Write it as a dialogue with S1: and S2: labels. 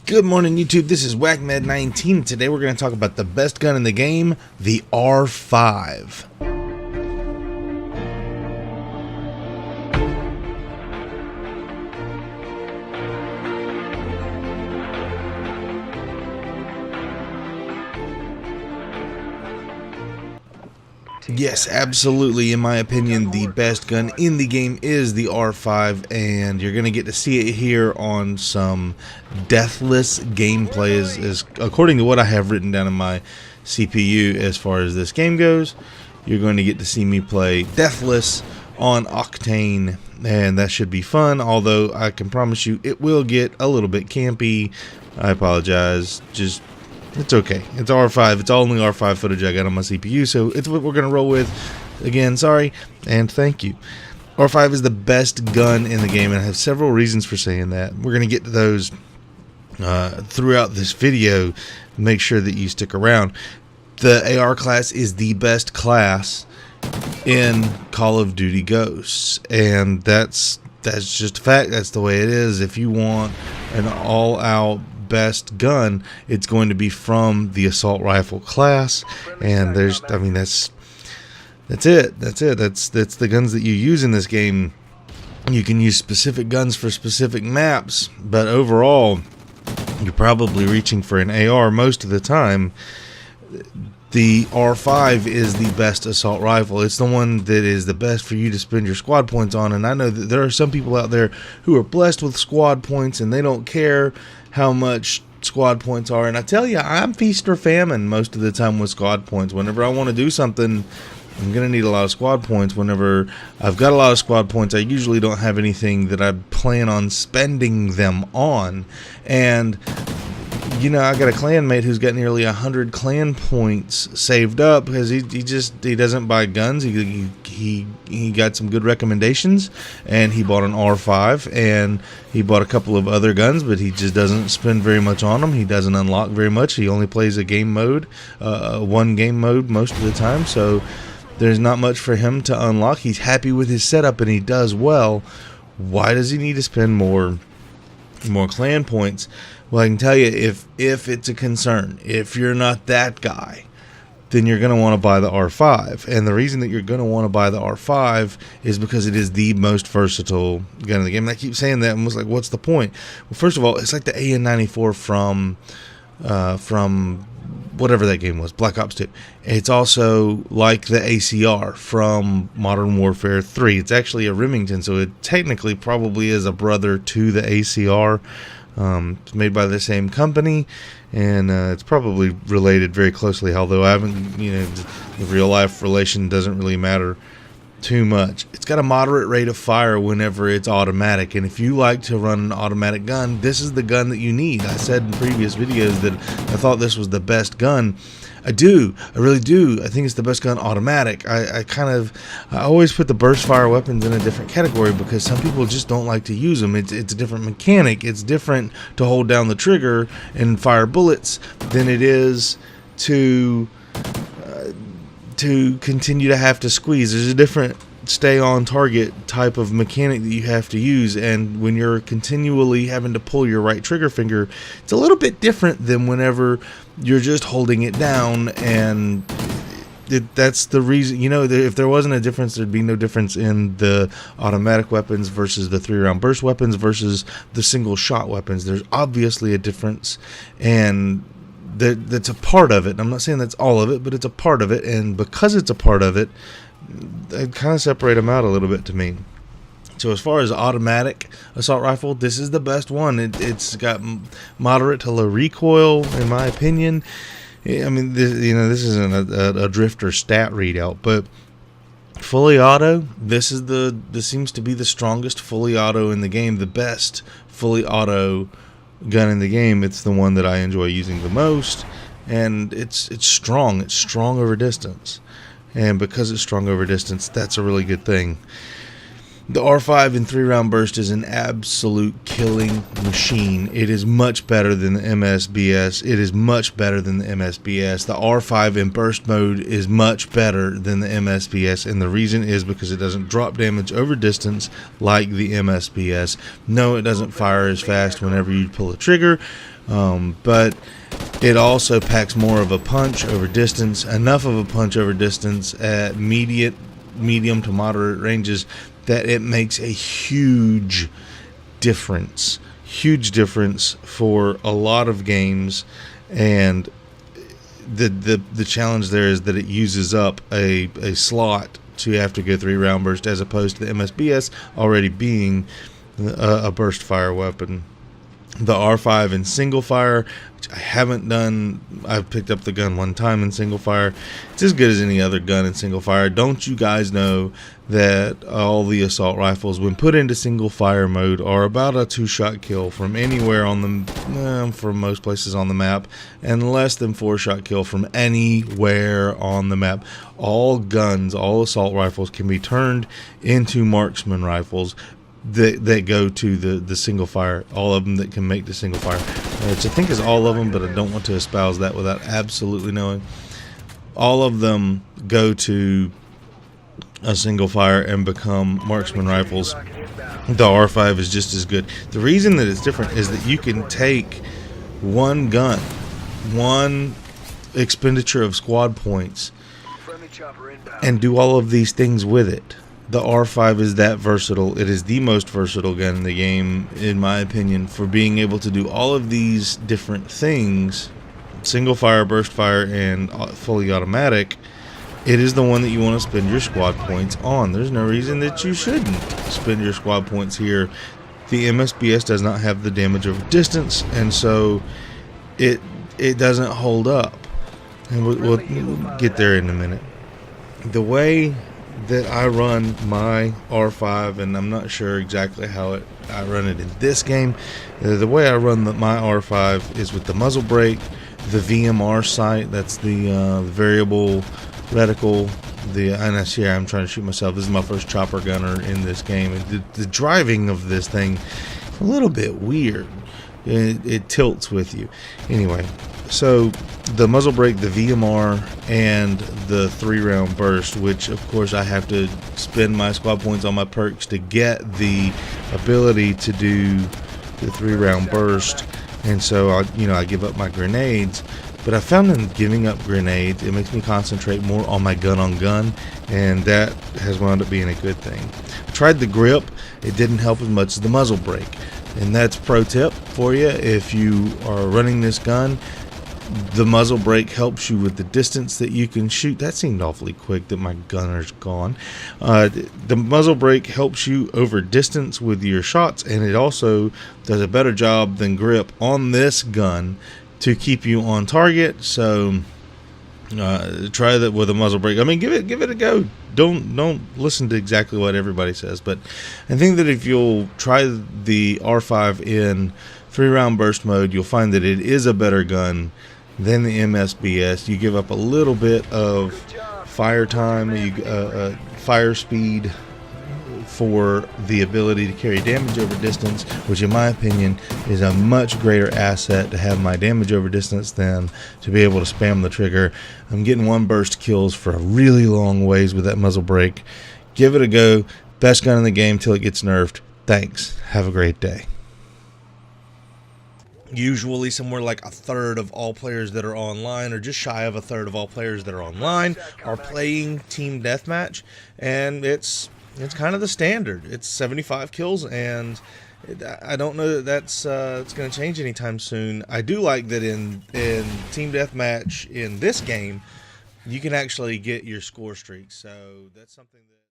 S1: Good morning, YouTube. This is WakMed19. Today we're going to talk about the best gun in the game, the R5. Yes, absolutely. In my opinion, the best gun in the game is the R5, and you're going to get to see it here on some deathless gameplay, is according to what I have written down in my CPU as far as this game goes. You're going to get to see me play deathless on Octane, and that should be fun, although I can promise you it will get a little bit campy. I apologize. It's okay. It's R5. It's only R5 footage I got on my CPU, so it's what we're going to roll with. Again, sorry, and thank you. R5 is the best gun in the game, and I have several reasons for saying that. We're going to get to those throughout this video. Make sure that you stick around. The AR class is the best class in Call of Duty Ghosts, and that's just a fact. That's the way it is. If you want an all-out best gun, it's going to be from the assault rifle class, and that's it. That's the guns that you use in this game. You can use specific guns for specific maps, but overall you're probably reaching for an AR most of the time. The R5 is the best assault rifle. It's the one that is the best for you to spend your squad points on, and I know that there are some people out there who are blessed with squad points and they don't care how much squad points are. And I tell you, I'm feast or famine most of the time with squad points. Whenever I want to do something, I'm going to need a lot of squad points. Whenever I've got a lot of squad points, I usually don't have anything that I plan on spending them on. And you know, I got a clanmate who's got nearly 100 clan points saved up because he doesn't buy guns. He got some good recommendations, and he bought an R5, and he bought a couple of other guns, but he just doesn't spend very much on them. He doesn't unlock very much. He only plays a game mode, one game mode most of the time, so there's not much for him to unlock. He's happy with his setup, and he does well. Why does he need to spend more clan points? Well, I can tell you, if it's a concern, if you're not that guy, then you're going to want to buy the R5. And the reason that you're going to want to buy the R5 is because it is the most versatile gun in the game. And I keep saying that, and was like, what's the point? Well, first of all, it's like the AN-94 from whatever that game was, Black Ops 2. It's also like the ACR from Modern Warfare 3. It's actually a Remington, so it technically probably is a brother to the ACR. It's made by the same company, and it's probably related very closely, although I haven't, the real life relation doesn't really matter too much. It's got a moderate rate of fire whenever it's automatic, and if you like to run an automatic gun, this is the gun that you need. I said in previous videos that I thought this was the best gun. I really do. I think it's the best gun automatic. I always put the burst fire weapons in a different category because some people just don't like to use them. It's a different mechanic. It's different to hold down the trigger and fire bullets than it is to continue to have to squeeze. There's a different stay on target type of mechanic that you have to use, and when you're continually having to pull your right trigger finger, it's a little bit different than whenever you're just holding it down. And that's the reason, if there wasn't a difference, there'd be no difference in the automatic weapons versus the 3-round burst weapons versus the single shot weapons. There's obviously a difference, and that's a part of it. I'm not saying that's all of it, but it's a part of it, and because it's a part of it, I kind of separate them out a little bit to me. So as far as automatic assault rifle, this is the best one. It's got moderate to low recoil, in my opinion. I mean, this isn't a drifter stat readout, but fully auto, this seems to be the strongest fully auto in the game, the best fully auto gun in the game. It's the one that I enjoy using the most, and it's strong. It's strong over distance. And because it's strong over distance, that's a really good thing. The R5 in 3-round burst is an absolute killing machine. It is much better than the MSBS. It is much better than the MSBS. The R5 in burst mode is much better than the MSBS, and the reason is because it doesn't drop damage over distance like the MSBS. No, it doesn't fire as fast whenever you pull a trigger, but it also packs more of a punch over distance, enough of a punch over distance at medium to moderate ranges that it makes a huge difference for a lot of games. And the challenge there is that it uses up a slot to have to go 3-round burst, as opposed to the MSBS already being a burst fire weapon. The R5 in single fire, which I haven't done. I've picked up the gun one time in single fire. It's as good as any other gun in single fire. Don't you guys know that all the assault rifles, when put into single fire mode, are about a 2-shot kill from anywhere on the, from most places on the map, and less than 4-shot kill from anywhere on the map. All guns, all assault rifles can be turned into marksman rifles that go to the single fire. All of them that can make the single fire, which I think is all of them, but I don't want to espouse that without absolutely knowing. All of them go to a single fire and become marksman rifles. The R5 is just as good. The reason that it's different is that you can take one gun, one expenditure of squad points, and do all of these things with it. The R5 is that versatile. It is the most versatile gun in the game, in my opinion, for being able to do all of these different things. Single fire, burst fire, and fully automatic. It is the one that you want to spend your squad points on. There's no reason that you shouldn't spend your squad points here. The MSBS does not have the damage over distance, and so it doesn't hold up. And we'll get there in a minute. The way that I run my R5, and I'm not sure exactly how I run it in this game. The way I run my R5 is with the muzzle brake, the VMR sight, that's the variable reticle. And I see I'm trying to shoot myself. This is my first chopper gunner in this game. The driving of this thing is a little bit weird. It tilts with you. Anyway, so the muzzle brake, the VMR, and the 3-round burst, which of course I have to spend my squad points on my perks to get the ability to do the 3-round burst, and so I give up my grenades. But I found in giving up grenades, it makes me concentrate more on my gun on gun, and that has wound up being a good thing. I tried the grip. It didn't help as much as the muzzle brake. And that's pro tip for you. If you are running this gun, the muzzle brake helps you with the distance that you can shoot. That seemed awfully quick that my gunner's gone. The muzzle brake helps you over distance with your shots, and it also does a better job than grip on this gun to keep you on target. So try that with a muzzle brake. I mean, give it a go. Don't listen to exactly what everybody says, but I think that if you'll try the R5 in 3-round burst mode, you'll find that it is a better gun than the MSBS. You give up a little bit of fire time, fire speed, for the ability to carry damage over distance, which in my opinion is a much greater asset to have my damage over distance than to be able to spam the trigger. I'm getting 1 burst kills for a really long ways with that muzzle brake. Give it a go. Best gun in the game till it gets nerfed. Thanks. Have a great day. Usually somewhere like a third of all players that are online, or just shy of a third of all players that are online, are playing team deathmatch, and it's kind of the standard. It's 75 kills, and I don't know that it's going to change anytime soon. I do like that in team deathmatch in this game, you can actually get your score streaks. So that's something that